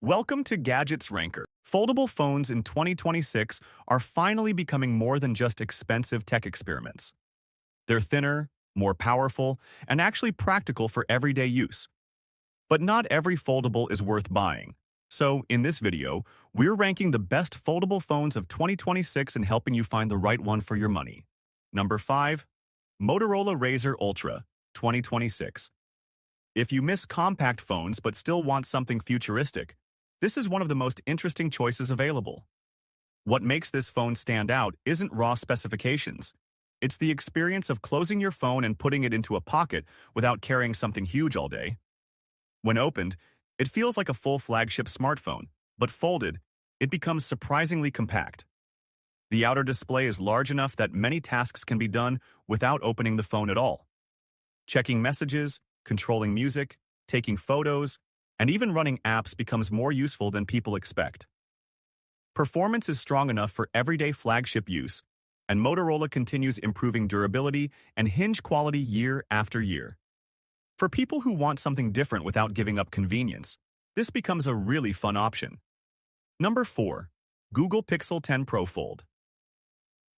Welcome to Gadgets Ranker. Foldable phones in 2026 are finally becoming more than just expensive tech experiments. They're thinner, more powerful, and actually practical for everyday use. But not every foldable is worth buying. So, in this video, we're ranking the best foldable phones of 2026 and helping you find the right one for your money. Number 5. Motorola Razr Ultra, 2026. If you miss compact phones but still want something futuristic, this is one of the most interesting choices available. What makes this phone stand out isn't raw specifications. It's the experience of closing your phone and putting it into a pocket without carrying something huge all day. When opened, it feels like a full flagship smartphone, but folded, it becomes surprisingly compact. The outer display is large enough that many tasks can be done without opening the phone at all. Checking messages, controlling music, taking photos, and even running apps becomes more useful than people expect. Performance is strong enough for everyday flagship use, and Motorola continues improving durability and hinge quality year after year. For people who want something different without giving up convenience, this becomes a really fun option. Number 4. Google Pixel 10 Pro Fold.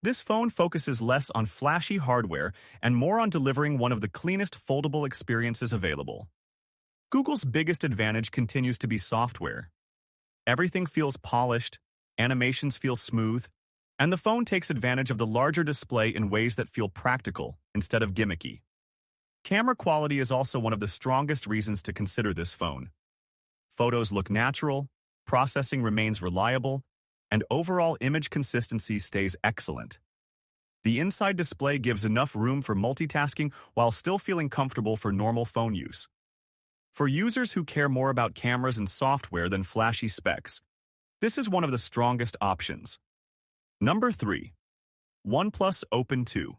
This phone focuses less on flashy hardware and more on delivering one of the cleanest foldable experiences available. Google's biggest advantage continues to be software. Everything feels polished, animations feel smooth, and the phone takes advantage of the larger display in ways that feel practical instead of gimmicky. Camera quality is also one of the strongest reasons to consider this phone. Photos look natural, processing remains reliable, and overall image consistency stays excellent. The inside display gives enough room for multitasking while still feeling comfortable for normal phone use. For users who care more about cameras and software than flashy specs, this is one of the strongest options. Number 3. OnePlus Open 2.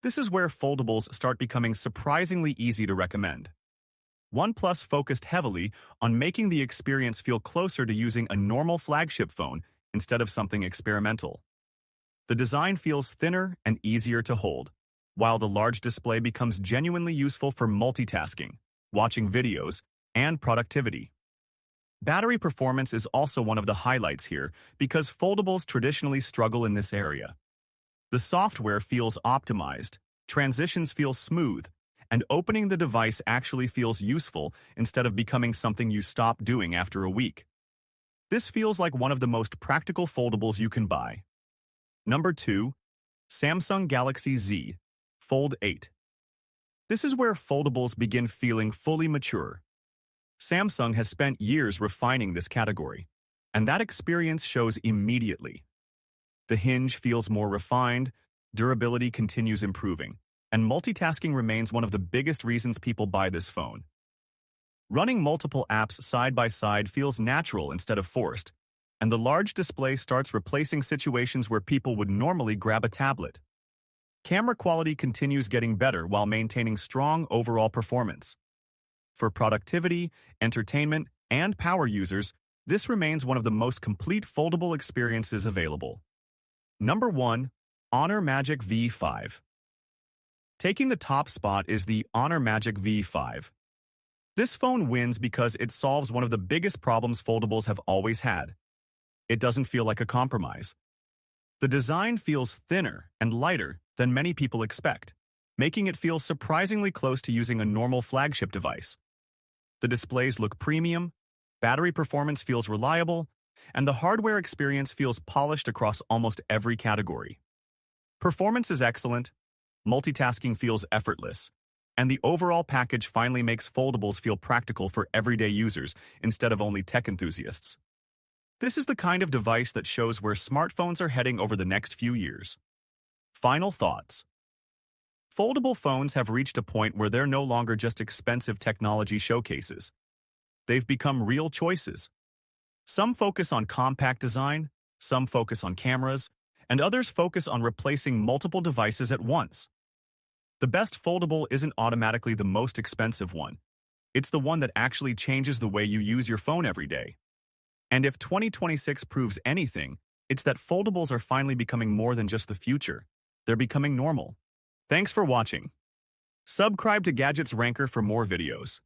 This is where foldables start becoming surprisingly easy to recommend. OnePlus focused heavily on making the experience feel closer to using a normal flagship phone instead of something experimental. The design feels thinner and easier to hold, while the large display becomes genuinely useful for multitasking, watching videos, and productivity. Battery performance is also one of the highlights here because foldables traditionally struggle in this area. The software feels optimized, transitions feel smooth, and opening the device actually feels useful instead of becoming something you stop doing after a week. This feels like one of the most practical foldables you can buy. Number 2. Samsung Galaxy Z Fold 8. This is where foldables begin feeling fully mature. Samsung has spent years refining this category, and that experience shows immediately. The hinge feels more refined, durability continues improving, and multitasking remains one of the biggest reasons people buy this phone. Running multiple apps side by side feels natural instead of forced, and the large display starts replacing situations where people would normally grab a tablet. Camera quality continues getting better while maintaining strong overall performance. For productivity, entertainment, and power users, this remains one of the most complete foldable experiences available. Number 1. Honor Magic V5. Taking the top spot is the Honor Magic V5. This phone wins because it solves one of the biggest problems foldables have always had. It doesn't feel like a compromise. The design feels thinner and lighter than many people expect, making it feel surprisingly close to using a normal flagship device. The displays look premium, battery performance feels reliable, and the hardware experience feels polished across almost every category. Performance is excellent, multitasking feels effortless, and the overall package finally makes foldables feel practical for everyday users instead of only tech enthusiasts. This is the kind of device that shows where smartphones are heading over the next few years. Final thoughts. Foldable phones have reached a point where they're no longer just expensive technology showcases. They've become real choices. Some focus on compact design, some focus on cameras, and others focus on replacing multiple devices at once. The best foldable isn't automatically the most expensive one. It's the one that actually changes the way you use your phone every day. And if 2026 proves anything, it's that foldables are finally becoming more than just the future. They're becoming normal. Thanks for watching. Subscribe to Gadgets Ranker for more videos.